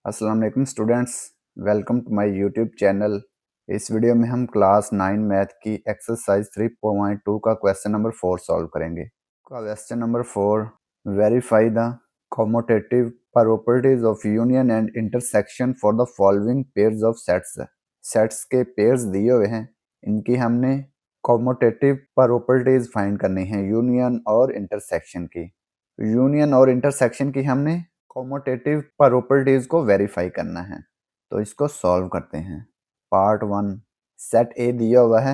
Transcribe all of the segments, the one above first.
अस्सलाम वालेकुम students, welcome to my YouTube channel. इस वीडियो में हम क्लास 9 मैथ की एक्सरसाइज 3.2 का क्वेश्चन नंबर 4 सॉल्व करेंगे। Question number 4, verify the commutative properties of union and intersection for the following pairs of sets. Sets के pairs दिए हुए हैं, इनकी हमने कॉम्यूटेटिव प्रॉपर्टीज फाइंड करनी है यूनियन और इंटरसेक्शन की। यूनियन और इंटरसेक्शन की हमने कॉम्यूटेटिव प्रॉपर्टीज को वेरीफाई करना है, तो इसको सॉल्व करते हैं। पार्ट 1, सेट ए दिया हुआ है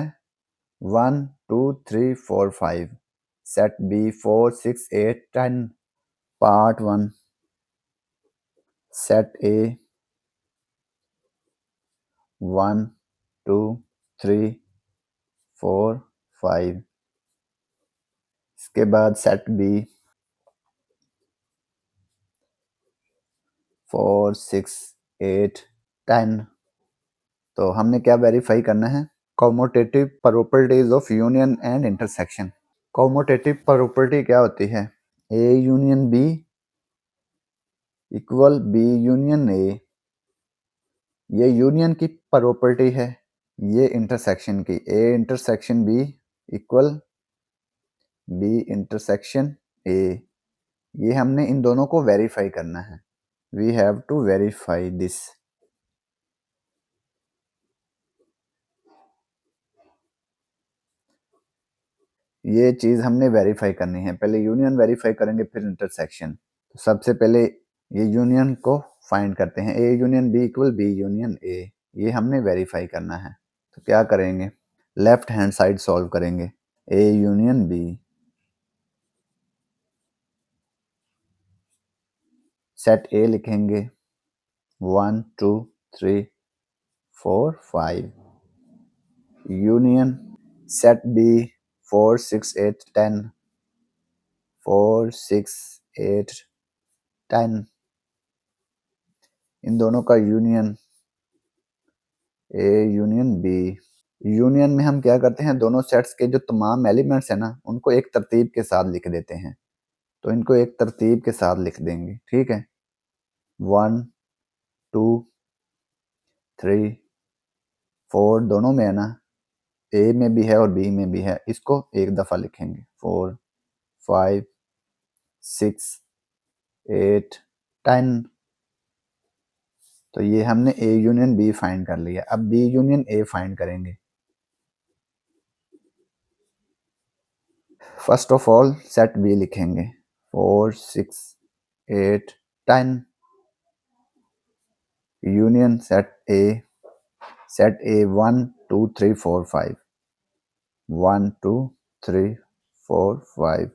1 2 3 4 5, set B 4 6 8 10। Part 1, set A 1 2 3 4 5, इसके बाद सेट बी 4 6 8 10। तो हमने क्या वेरीफाई करना है? Commutative properties of union and intersection. Commutative property क्या होती है? A union B equal B union A, ये यूनियन की प्रॉपर्टी है। ये इंटरसेक्शन की, A intersection B equal B intersection A, ये हमने इन दोनों को वेरीफाई करना है। We have to verify this. ये चीज हमने वेरीफाई करनी है। पहले यूनियन वेरीफाई करेंगे, फिर इंटरसेक्शन। तो सबसे पहले ये यूनियन को फाइंड करते हैं। A union B equal B union A, ये हमने वेरीफाई करना है। तो क्या करेंगे? लेफ्ट हैंड साइड सॉल्व करेंगे। A union B, set A लिखेंगे 1 2 3 4 5, यूनियन सेट बी 4 6 8 10, 4 6 8 10, इन दोनों का union A union B. Union में हम क्या करते हैं, दोनों सेट्स के जो तमाम एलिमेंट्स हैं ना, उनको एक तरतीब के साथ लिख देते हैं। तो इनको एक तरतीब के साथ लिख देंगे, ठीक है। 1 2 3 4 दोनों में है ना, ए में भी है और बी में भी है, इसको एक दफा लिखेंगे। 4 5 6 8 10। तो ये हमने ए यूनियन बी फाइंड कर लिया। अब बी यूनियन ए फाइंड करेंगे। First of all set B लिखेंगे 4 6 8 10, यूनियन सेट ए 1 2 3 4 5, 1 2 3 4 5,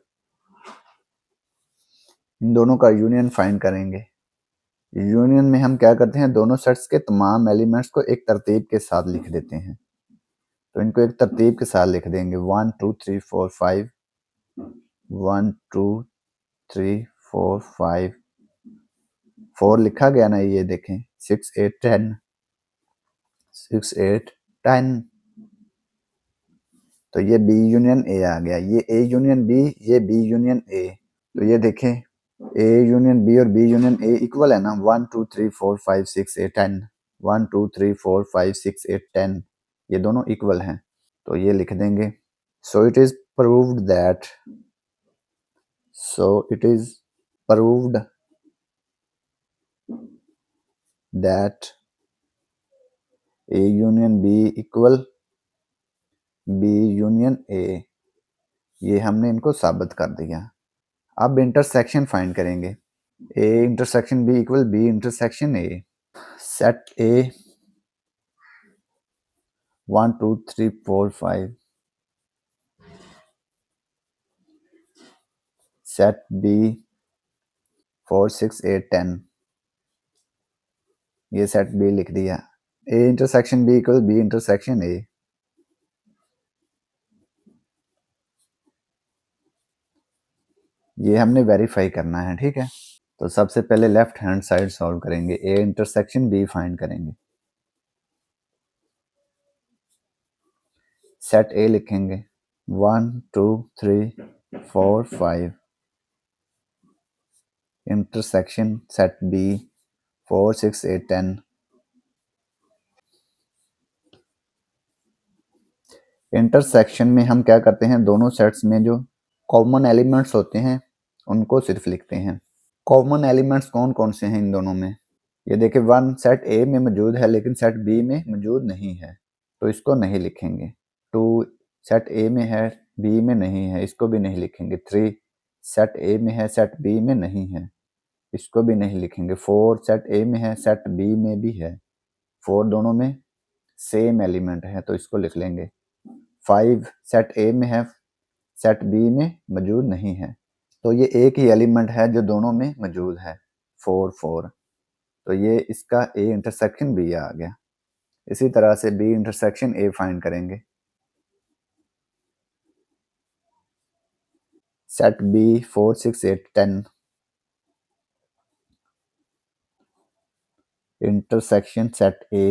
इन दोनों का यूनियन फाइंड करेंगे। यूनियन में हम क्या करते हैं, दोनों सेट्स के तमाम एलिमेंट्स को एक तरतीब के साथ लिख देते हैं। तो इनको एक तरतीब के साथ लिख देंगे। 1 2 3 4 5, 1 2 3 4 5, 4 लिखा गया ना, ये देखें 6 8 10, 6 8 10। तो ये बी यूनियन ए आ गया। ये ए यूनियन बी, ये बी यूनियन ए। तो ये देखें ए यूनियन बी और बी यूनियन ए इक्वल है ना। 1 2 3 4 5 6 8 10, 1 2 3 4 5 6 8 10, ये दोनों इक्वल हैं। तो ये लिख देंगे। So it is proved that, so it is proved that A union B equal B union A, ये हमने इनको साबित कर दिया। अब इंटरसेक्शन फाइंड करेंगे। A intersection B equal B intersection A. Set A 1 2 3 4 5, set B 4 6 8 10, ये सेट बी लिख दिया। A intersection B equal B intersection A. ये हमने वेरीफाई करना है, ठीक है। तो सबसे पहले लेफ्ट हैंड साइड सॉल्व करेंगे। ए इंटरसेक्शन बी फाइंड करेंगे। सेट ए लिखेंगे 1 2 3 4 5, इंटरसेक्शन सेट बी 4 6 8 10। इंटरसेक्शन में हम क्या करते हैं, दोनों सेट्स में जो कॉमन एलिमेंट्स होते हैं उनको सिर्फ लिखते हैं। कॉमन एलिमेंट्स कौन कौन से हैं इन दोनों में? ये देखिए 1 सेट ए में मौजूद है लेकिन सेट बी में मौजूद नहीं है, तो इसको नहीं लिखेंगे। 2 सेट ए में है, बी में नहीं है, इसको भी नहीं लिखेंगे। 3 सेट ए में है, सेट बी में नहीं है, इसको भी नहीं लिखेंगे। 4 सेट ए में है, सेट बी में भी है, 4 दोनों में सेम एलिमेंट है तो इसको लिख लेंगे। 5 सेट ए में है, सेट बी में मौजूद नहीं है, तो ये एक ही एलिमेंट है जो दोनों में मौजूद है, 4 4, तो ये इसका ए इंटरसेक्शन बी आ गया। इसी तरह से बी इंटरसेक्शन ए फाइंड करेंगे। Set B 4 6 8 10 intersection set A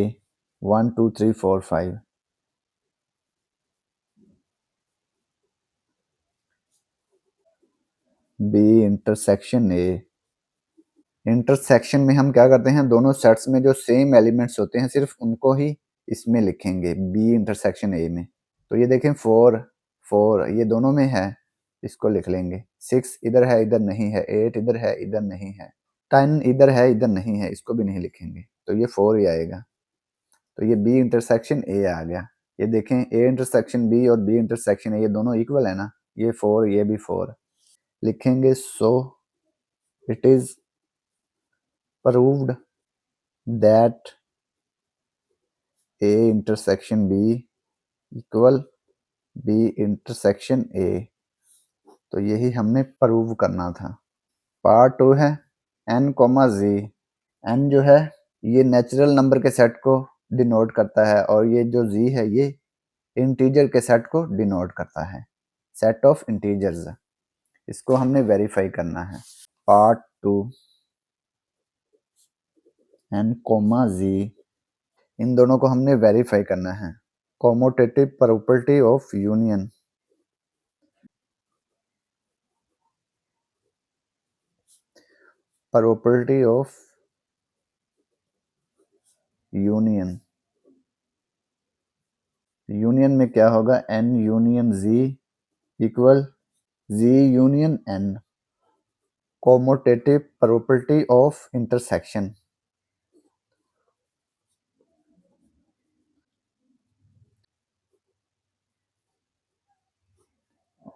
1 2 3 4 5। B intersection A. Intersection में हम क्या करते हैं, दोनों सेट्स में जो सेम एलिमेंट्स होते हैं सिर्फ उनको ही इसमें लिखेंगे, बी इंटरसेक्शन ए में। तो ये देखें 4 4 ये दोनों में है, इसको लिख लेंगे। 6 इधर है इधर नहीं है, 8 इधर है इधर नहीं है, 10 इधर है इधर नहीं है, इसको भी नहीं लिखेंगे, तो ये 4 ही आएगा। तो ये बी इंटरसेक्शन ए आ गया। ये देखें ए इंटरसेक्शन बी और बी इंटरसेक्शन ए ये दोनों इक्वल है ना, ये 4 ये भी 4 लिखेंगे। So it is proved that A intersection B equal B intersection A। तो यही हमने प्रूव करना था। पार्ट 2 है n, z। n जो है ये नेचुरल नंबर के सेट को डिनोट करता है और ये जो z है ये इंटीजर के सेट को डिनोट करता है, सेट ऑफ इंटीजर्स। इसको हमने वेरीफाई करना है। पार्ट 2 n, z इन दोनों को हमने वेरीफाई करना है। Commutative property of union. Property of union. Union में क्या होगा, n union z equal z union n। Commutative property of intersection.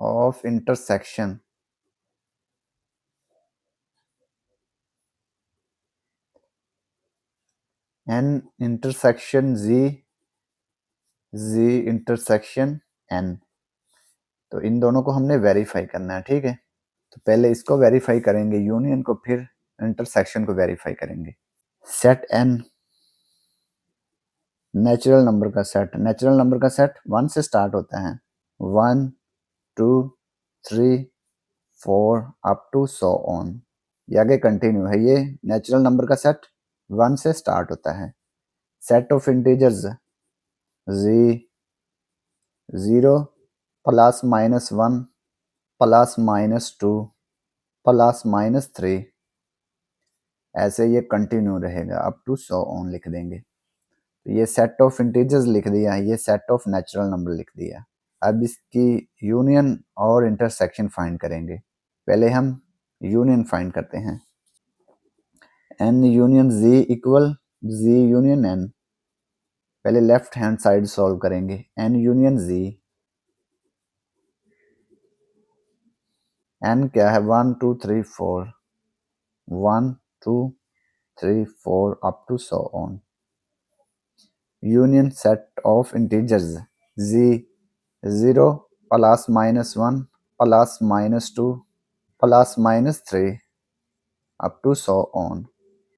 Of intersection n intersection z, z intersection n। तो इन दोनों को हमने वेरीफाई करना है, ठीक है। तो पहले इसको वेरीफाई करेंगे यूनियन को, फिर इंटरसेक्शन को वेरीफाई करेंगे। सेट n नेचुरल नंबर का सेट, नेचुरल नंबर का सेट 1 से स्टार्ट होता है, 1 2 3 4 अप टू सो ऑन, ये आगे कंटिन्यू है। ये नेचुरल नंबर का सेट 1 से स्टार्ट होता है। Set of integers z 0 plus minus 1 plus minus 2 plus minus 3, ऐसे ये कंटिन्यू रहेगा अप टू सो ऑन लिख देंगे। तो ये सेट ऑफ इंटीजर्स लिख दिया, ये सेट ऑफ नेचुरल नंबर लिख दिया। अब इसकी यूनियन और इंटरसेक्शन फाइंड करेंगे। पहले हम यूनियन फाइंड करते हैं। n union z equal z union n। पहले लेफ्ट हैंड साइड सॉल्व करेंगे। n यूनियन z, n क्या है 1 2 3 4, 1 2 3 4 up to so on. Union set of integers z 0 plus minus 1 plus minus 2 plus minus 3 up to so on,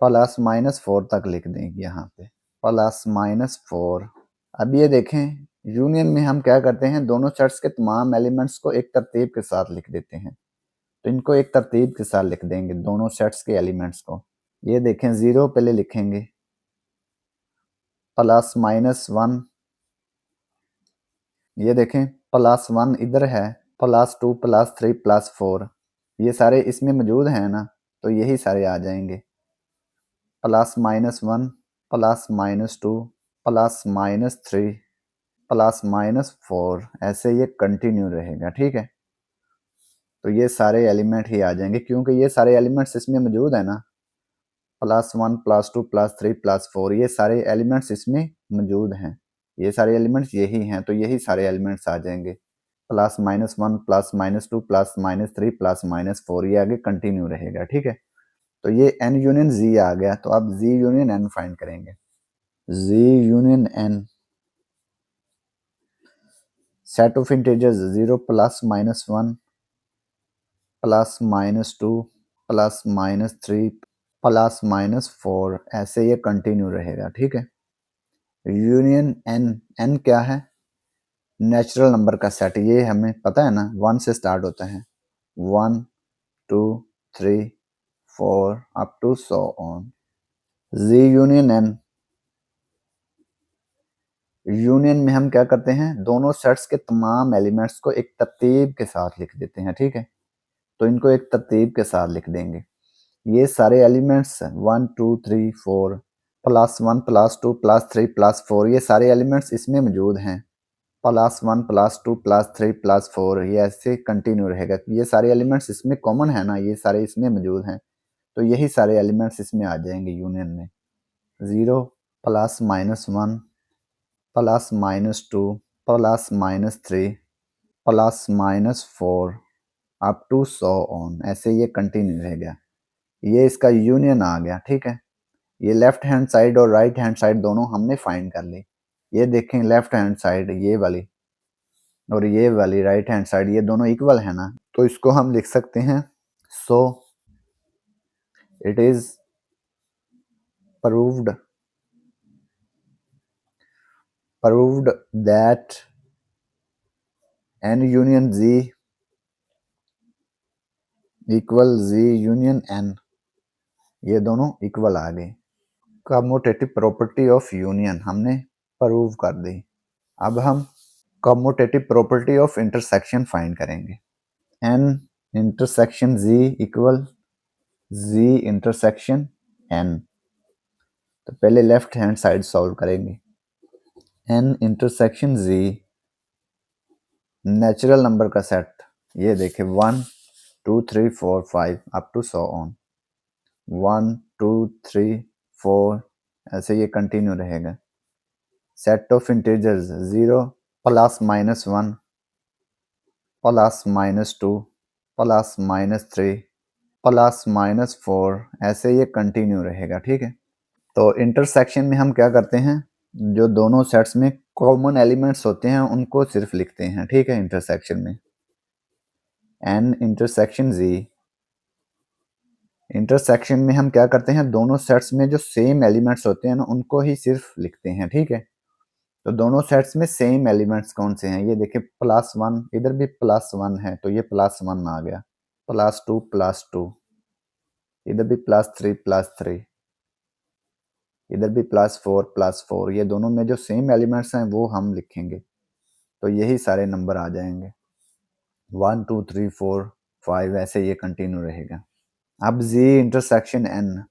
plus minus 4 तक लिख देंगे यहाँ पे, plus minus 4। अब ये देखें यूनियन में हम क्या करते हैं, दोनों सेट्स के तमाम एलिमेंट्स को एक तरतीब के साथ लिख देते हैं। तो इनको एक तरतीब के साथ लिख देंगे दोनों सेट्स के एलिमेंट्स को। ये देखें 0 पहले लिखेंगे, प्लस माइनस 1, ये देखें प्लस 1 इधर है, प्लस 2 प्लस 3 प्लस 4, ये सारे इसमें मौजूद हैं ना, तो यही सारे आ जाएंगे। +-1 +-2 +-3 +-4 ऐसे ये कंटिन्यू रहेगा। ठीक है, तो ये सारे एलिमेंट ही आ जाएंगे क्योंकि ये सारे एलिमेंट्स इसमें मौजूद है ना। +1 +2 +3 +4 ये सारे एलिमेंट्स इसमें मौजूद हैं। ये सारे एलिमेंट्स यही हैं, तो यही सारे एलिमेंट्स आ जाएंगे। +-1 +-2 +-3 +-4 ये आगे कंटिन्यू रहेगा। ठीक है, तो ये n यूनियन z आ गया, तो अब z यूनियन n फाइंड करेंगे। z union n set of integers 0 +-1 +-2 +-3 +-4 ऐसे ये कंटिन्यू रहेगा। ठीक है, यूनियन n क्या है? नेचुरल नंबर का सेट, ये हमें पता है ना, 1 से स्टार्ट होता है। 1 2 3 4 up to so on. z union n, union में हम क्या करते हैं, दोनों सेट्स के तमाम एलिमेंट्स को एक तरतीब के साथ लिख देते हैं। ठीक है, तो इनको एक तरतीब के साथ लिख देंगे। ये सारे एलिमेंट्स 1 2 3 4 +1 +2 +3 +4 ये सारे एलिमेंट्स इसमें मौजूद हैं। +1 +2 +3 +4 ये ऐसे कंटिन्यू रहेगा। ये सारे एलिमेंट्स इसमें कॉमन है ना, ये सारे इसमें मौजूद हैं, तो यही सारे एलिमेंट्स इसमें आ जाएंगे यूनियन में। 0 +-1 +-2 +-3 +-4 अप टू सो ऑन ऐसे ये कंटिन्यू रहेगा। ये इसका यूनियन आ गया। ठीक है, ये लेफ्ट हैंड साइड और राइट हैंड साइड दोनों हमने फाइंड कर ली। ये देखें, लेफ्ट हैंड साइड ये वाली और ये वाली राइट हैंड साइड ये दोनों इक्वल है ना, तो इसको हम लिख सकते हैं सो it is proved that n union z equal z union n, ये दोनों इक्वल आ गए। कम्यूटेटिव प्रॉपर्टी ऑफ यूनियन हमने प्रूव कर दी। अब हम commutative property of intersection find करेंगे। n intersection z equal z intersection n, तो पहले लेफ्ट हैंड साइड सॉल्व करेंगे। n intersection z natural number का सेट, ये देखें 1 2 3 4 5 अप टू सो ऑन। 1 2 3 4 ऐसे ये कंटिन्यू रहेगा। सेट ऑफ इंटीजर्स 0 +-1 +-2 +-3 +-4 ऐसे ये कंटिन्यू रहेगा। ठीक है, तो इंटरसेक्शन में हम क्या करते हैं, जो दोनों सेट्स में कॉमन एलिमेंट्स होते हैं उनको सिर्फ लिखते हैं। ठीक है, इंटरसेक्शन में n इंटरसेक्शन z, इंटरसेक्शन में हम क्या करते हैं, दोनों सेट्स में जो सेम एलिमेंट्स होते हैं ना उनको ही सिर्फ लिखते हैं। ठीक है, तो दोनों सेट्स में सेम एलिमेंट्स कौन से हैं, ये देखिए +1, इधर भी +1 है तो ये +1 आ गया। +2 +2, इधर भी +3 इधर भी +4 ये दोनों में जो सेम एलिमेंट्स हैं वो हम लिखेंगे, तो यही सारे नंबर आ जाएंगे। 1 2 3 4 5 ऐसे ये कंटिन्यू रहेगा। अब z intersection n,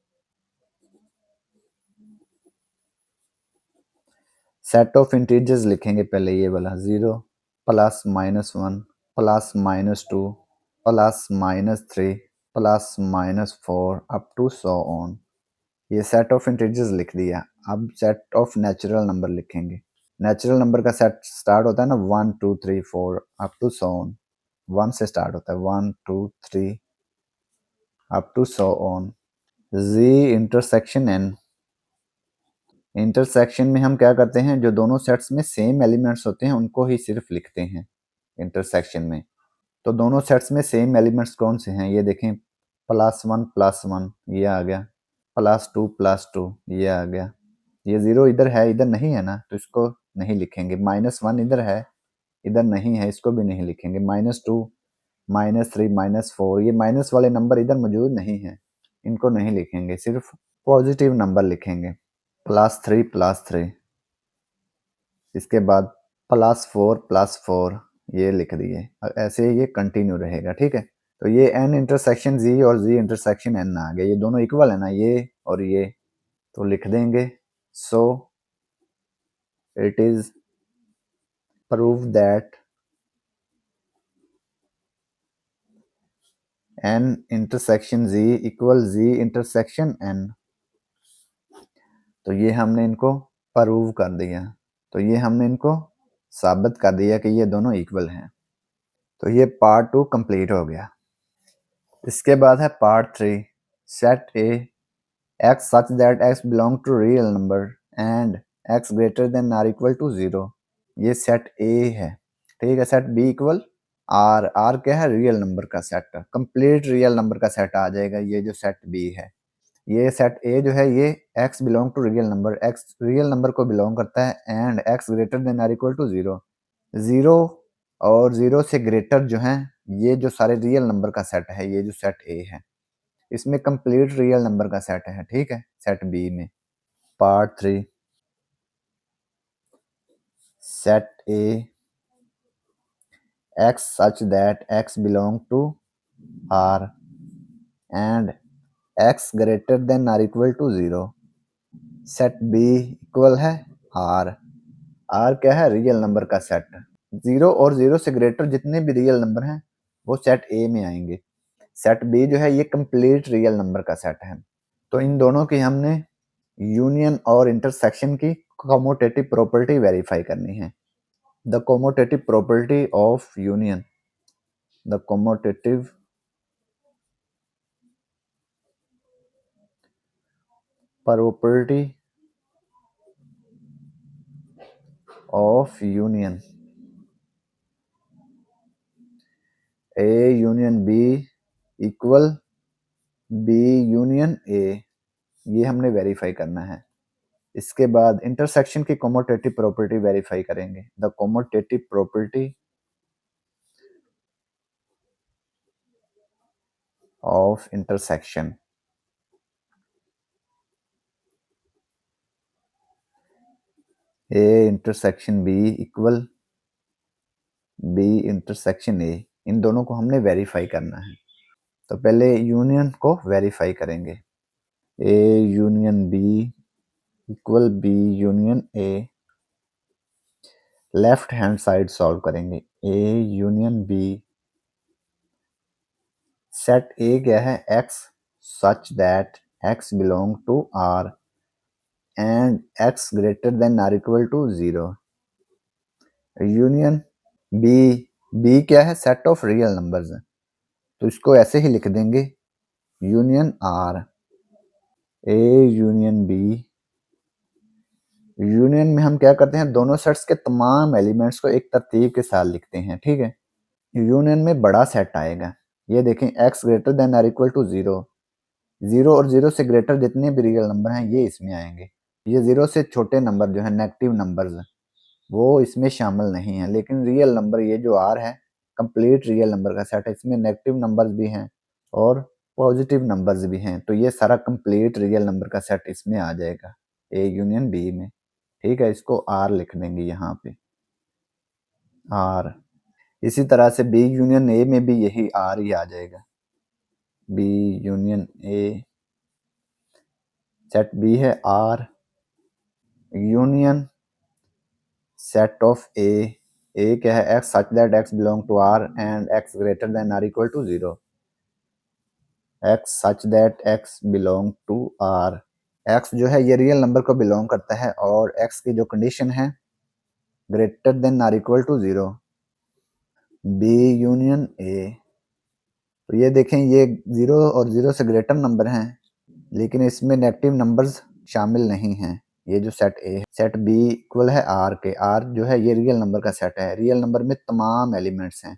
set of integers लिखेंगे पहले ये वाला 0 +-1 +-2 +-3 +-4 अप टू सो ऑन। ये सेट ऑफ इंटीजर्स लिख दिया। अब सेट ऑफ नेचुरल नंबर लिखेंगे। नेचुरल नंबर का सेट स्टार्ट होता है ना 1 2 3 4 अप टू सो ऑन, 1 से स्टार्ट होता है 1 2 3 up to so on. z intersection n, intersection में हम क्या करते हैं, जो दोनों सेट्स में सेम एलिमेंट्स होते हैं उनको ही सिर्फ लिखते हैं इंटरसेक्शन में। तो दोनों सेट्स में सेम एलिमेंट्स कौन से हैं, ये देखें +1 +1 ये आ गया, +2 +2 ये आ गया। ये 0 इधर है, इधर नहीं है ना, तो इसको नहीं लिखेंगे। -1 इधर है, इधर नहीं है, इसको भी नहीं लिखेंगे। -2 -3 -4 ये माइनस वाले नंबर इधर मौजूद नहीं है, इनको नहीं लिखेंगे, सिर्फ पॉजिटिव नंबर लिखेंगे। +3 इसके बाद +4 ये लिख दिए, ऐसे ये कंटिन्यू रहेगा। ठीक है, तो ये n इंटरसेक्शन z और z इंटरसेक्शन n आ गया, ये दोनों इक्वल है ना, ये और ये, तो लिख देंगे so it is prove that n intersection z equal z intersection n। तो ये हमने इनको प्रूव कर दिया, तो ये हमने इनको साबित कर दिया कि ये दोनों इक्वल हैं। तो ये पार्ट 2 कंप्लीट हो गया। इसके बाद है part 3, set A x such that x belong to real number and x greater than or equal to 0। ये सेट ए है, ठीक है। Set B equal R, R क्या है, रियल नंबर का सेट, कंप्लीट रियल नंबर का सेट आ जाएगा ये जो सेट बी है। ये सेट ए जो है ये x belong to real number, x real number को बिलोंग करता है एंड x ग्रेटर देन और इक्वल टू 0, 0 और 0 से ग्रेटर जो है ये जो सारे रियल नंबर का सेट है, ये जो सेट ए है इसमें कंप्लीट रियल नंबर का सेट है, ठीक है। सेट बी में part 3, set A x such that x belong to R and x greater than or equal to 0। Set B equal है R, R क्या है, रियल नंबर का सेट। 0 और 0 से ग्रेटर जितने भी रियल नंबर हैं वो सेट ए में आएंगे। सेट बी जो है ये कंप्लीट रियल नंबर का सेट है। तो इन दोनों की हमने यूनियन और इंटरसेक्शन की कॉमोटेटिव प्रॉपर्टी वेरीफाई करनी है। The commutative property of union, the commutative property of union, A union B equal B union A, ये हमने वेरीफाई करना है। इसके बाद इंटरसेक्शन की कॉमोटेटिव प्रॉपर्टी वेरीफाई करेंगे। The commutative property of intersection, A intersection B equal B intersection A, इन दोनों को हमने वेरीफाई करना है। तो पहले यूनियन को वेरीफाई करेंगे। A union B equal B union A, left hand side solve करेंगे। A union B, set A क्या है, x such that x belong to R and x greater than और equal to 0। Union B, B क्या है, set of real numbers है, तो इसको ऐसे ही लिख देंगे union R। A union B, union में हम क्या करते हैं, दोनों सेट्स के तमाम एलिमेंट्स को एक तरतीब के साथ लिखते हैं, ठीक है। यूनियन में बड़ा सेट आएगा, ये देखें x ग्रेटर देन और इक्वल टू 0, 0 और 0 से ग्रेटर जितने भी रियल नंबर हैं ये इसमें आएंगे। ये 0 से छोटे नंबर जो है नेगेटिव नंबर्स वो इसमें शामिल नहीं है, लेकिन रियल नंबर ये जो R है कंप्लीट रियल नंबर का सेट है, इसमें नेगेटिव नंबर्स भी हैं और पॉजिटिव नंबर्स भी हैं, तो ये सारा कंप्लीट रियल नंबर का सेट इसमें आ जाएगा ए यूनियन बी में, ठीक है। इसको R लिख देंगे यहाँ पे R। इसी तरह से बी यूनियन ए में भी यही R ही आ जाएगा। B union A, set B है R union set of A क्या है, x such that x belong to R and x greater than और equal to 0, x such that x belong to R, x जो है ये real number को belong करता है और x की जो कंडीशन है ग्रेटर देन और equal to 0। B union A, तो ये देखें ये 0 और 0 से ग्रेटर नंबर हैं लेकिन इसमें नेगेटिव नंबर्स शामिल नहीं हैं। ये जो सेट ए है, सेट बी इक्वल है R के, R जो है ये रियल नंबर का सेट है, रियल नंबर में तमाम एलिमेंट्स हैं,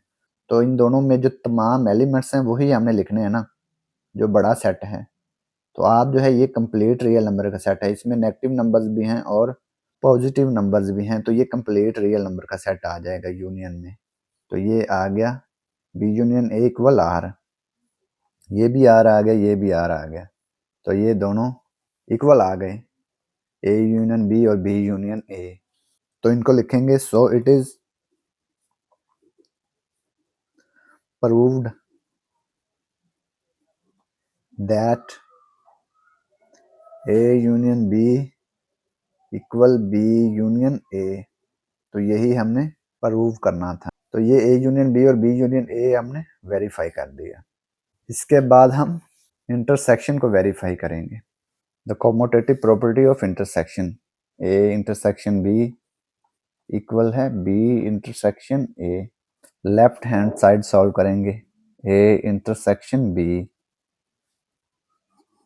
तो इन दोनों में जो तमाम एलिमेंट्स हैं वही हमने लिखने हैं ना, जो बड़ा सेट है। तो आप जो है ये कंप्लीट रियल नंबर का सेट है, इसमें नेगेटिव नंबर्स भी हैं और पॉजिटिव नंबर्स भी हैं, तो ये कंप्लीट रियल नंबर का सेट आ जाएगा यूनियन में। तो ये आ गया B union A equal R, ये भी R आ गया, ये भी R आ गया, तो ये दोनों इक्वल आ गए, ए यूनियन बी और बी यूनियन ए। तो इनको लिखेंगे so it is proved that A union B equal B union A, तो यही हमने प्रूव करना था। तो ये ए यूनियन बी और बी यूनियन ए हमने वेरीफाई कर दिया। इसके बाद हम इंटरसेक्शन को वेरीफाई करेंगे। The commutative property of intersection, A intersection B equal है B intersection A. Left hand side solve करेंगे। A intersection B,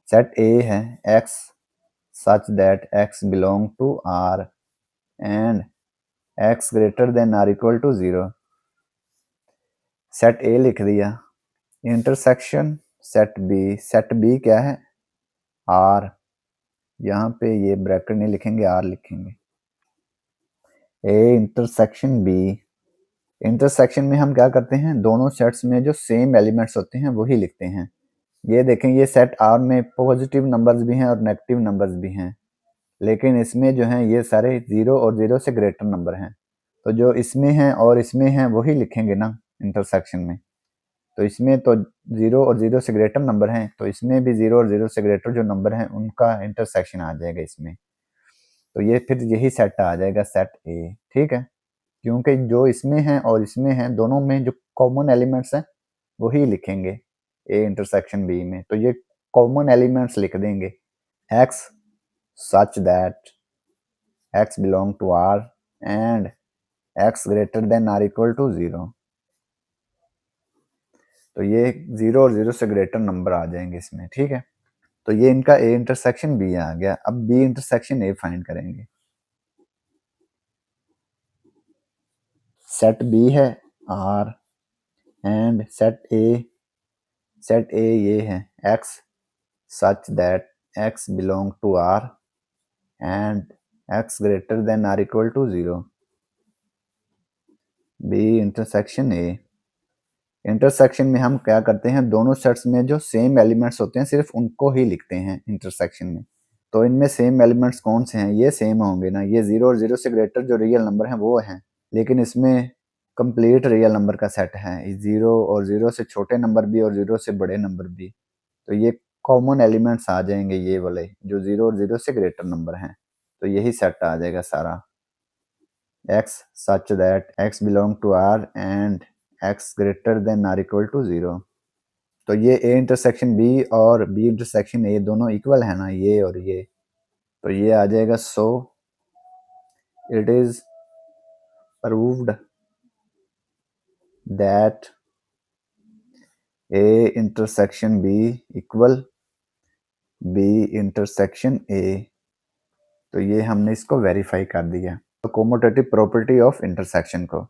set A है x such that x belong to R and x greater than or equal to 0। Set ए लिख दिया। Intersection set B क्या है R, यहाँ पे ये bracket नहीं लिखेंगे, R लिखेंगे। ए इंटरसेक्शन बी, इंटरसेक्शन में हम क्या करते हैं, दोनों सेट्स में जो सेम एलिमेंट्स होते हैं वही लिखते हैं। ये देखें, ये सेट R में पॉजिटिव नंबर्स भी हैं और नेगेटिव नंबर्स भी हैं, लेकिन इसमें जो हैं ये सारे 0 और 0 से ग्रेटर नंबर हैं। तो जो इसमें हैं और इसमें हैं वही लिखेंगे ना इंटरसेक्शन में। तो इसमें तो 0 और 0 से ग्रेटर नंबर हैं, तो इसमें भी 0 और 0 से ग्रेटर जो नंबर हैं उनका इंटरसेक्शन आ जाएगा इसमें। तो ये फिर यही सेट आ जाएगा, सेट ए। ठीक है, क्योंकि जो इसमें हैं और इसमें हैं दोनों में जो कॉमन एलिमेंट्स हैं वही लिखेंगे ए इंटरसेक्शन बी में। तो ये कॉमन एलिमेंट्स लिख देंगे, x such that x belong to R and x greater than or equal to 0। तो ये 0 और 0 से ग्रेटर नंबर आ जाएंगे इसमें। ठीक है, तो ये इनका ए इंटरसेक्शन बी आ गया। अब बी इंटरसेक्शन ए फाइंड करेंगे। सेट बी है R एंड सेट ए ये है x such that x belong to R and x greater than or equal to 0। B intersection A, intersection में हम क्या करते हैं, दोनों सेट्स में जो सेम एलिमेंट्स होते हैं सिर्फ उनको ही लिखते हैं इंटरसेक्शन में। तो इनमें सेम एलिमेंट्स कौन से हैं, ये सेम होंगे ना, ये 0 और 0 से ग्रेटर जो रियल नंबर हैं वो हैं, लेकिन इसमें कंप्लीट रियल नंबर का सेट है, 0 और 0 से छोटे नंबर भी और 0 से बड़े नंबर भी। तो ये कॉमन एलिमेंट्स आ जाएंगे ये वाले जो 0 और 0 से ग्रेटर नंबर हैं। तो यही सेट आ जाएगा सारा, x such that x belong to R and x greater than or equal to 0। तो ये a इंटरसेक्शन b और b इंटरसेक्शन a दोनों इक्वल है ना, ये और ये। तो ये आ जाएगा, सो it is proved that a intersection b equal b intersection a। तो ये हमने इसको वेरीफाई कर दिया, तो कॉम्यूटेटिव प्रॉपर्टी ऑफ इंटरसेक्शन को।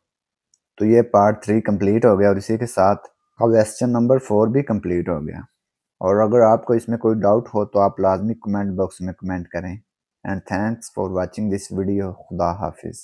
तो ये पार्ट 3 कंप्लीट हो गया और इसी के साथ क्वेश्चन नंबर 4 भी कंप्लीट हो गया। और अगर आपको इसमें कोई डाउट हो तो आप लाजमी कमेंट बॉक्स में कमेंट करें। And thanks for watching this video. खुदा हाफिज़।